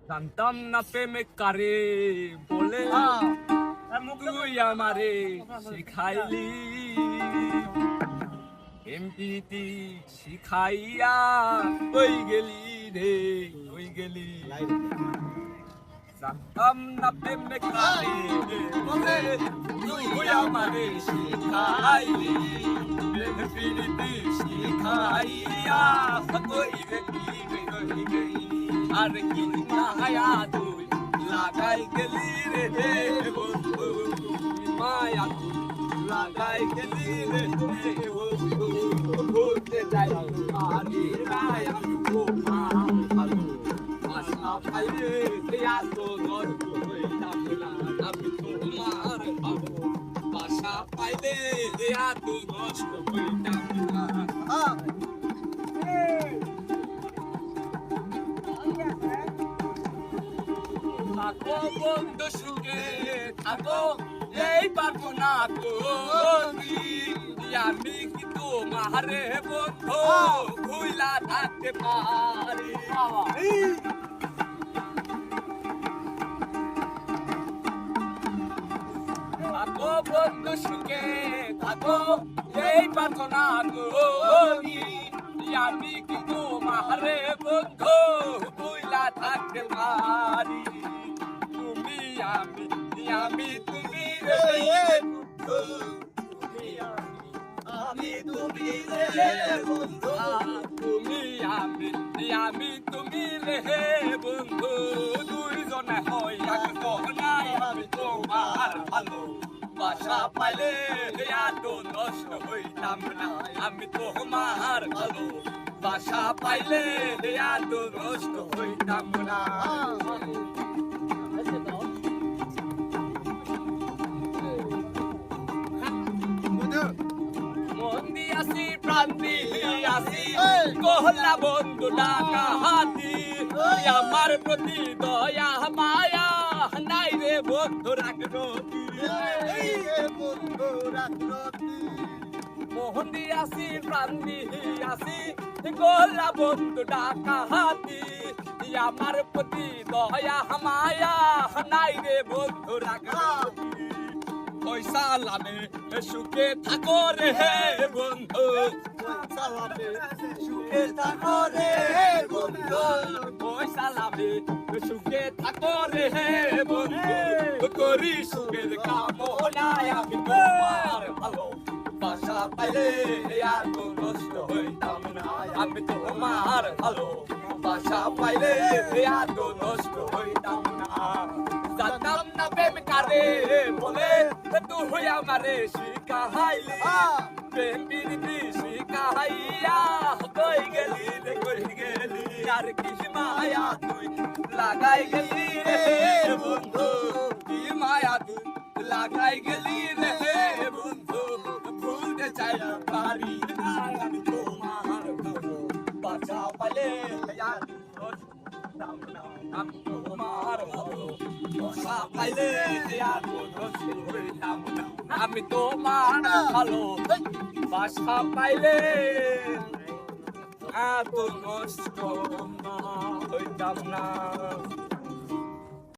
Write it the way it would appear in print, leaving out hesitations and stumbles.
জানতাম না প্রেমে কারে বলে তুই আমারে শিখাইলি এমপিটি শিখাইয়া কই গেলি রে কই গেলি জানতাম না প্রেমে কারে বলে তুই আমারে শিখাইলি এমপিটি শিখাইয়া কই গেলি কই গেলি আর কি মায়া তুই লাগাই গেলি রে বন্ধু মায়া তুই লাগাই গেলি রে বন্ধু বলতে যাই আরে মায়া গো মা ভালো আশা পাইলে এত গর্ব হইতাম না আমি তোমার ভালো আশা পাইলে এত কষ্ট হইতাম না থাকো বন্ধু সুখে থাকো এই পারবো না করি আমি কি তোমারে বন্ধু ভুলা থাকতে পারি থাকো বন্ধু সুখে থাকো এই পারবো না করি আমি কি তোমারে বন্ধু ভুলা থাকতে পারি আমি তুমি রে বন্ধু আমি তুমি রে বন্ধু তুমি আমি তুমি রে বন্ধু দুইজনে হইয়া নাই আমি তোমার ভালো বাসা পাইলে এত নষ্ট হইতাম না আমি তোমার ভালো বাসা পাইলে এত নষ্ট হইতাম না আসি প্রাণ আসি কহলা বন্ধু ডাকা হাতি আমার প্রতি দয়া মায়া নাই রে বন্ধু রাখরতি মোহন দিয়াছি প্রাণ দিয়াছি কহলা বন্ধু ডাকা হাতি আমার প্রতি দয়া মায়া নাই রে বন্ধু রাখরতি পয়সা লাভে সুখে থাকো রে বন্ধু পয়সা লাভে সুখে থাকো রে বন্ধু পয়সা লাভে সুখে থাকো রে বন্ধু করি সুখের কামনায় আমি তোমার ভালো বাসা পাইলে আর তো নষ্ট হইতাম না আমি তোমার ভালো বাসা পাইলে আর তো নষ্ট হইতাম না জানতাম না প্রেম কারে বলে তুই আমারে শিখাইলি প্রেম প্রীতি শিখাইয়া কই গেলি রে কই গেলি আর কি মায়া তুই লাগাই গেলি রে বন্ধু কি মায়া তুই লাগাই গেলি রে বন্ধু ভুলতে চাই পারি না আমি তোমার বাঁচা পালে আমি তোমার ভালো বাসা পাইলে আমি তোমার ভালো বাসা পাইলে এত নষ্ট হইতাম না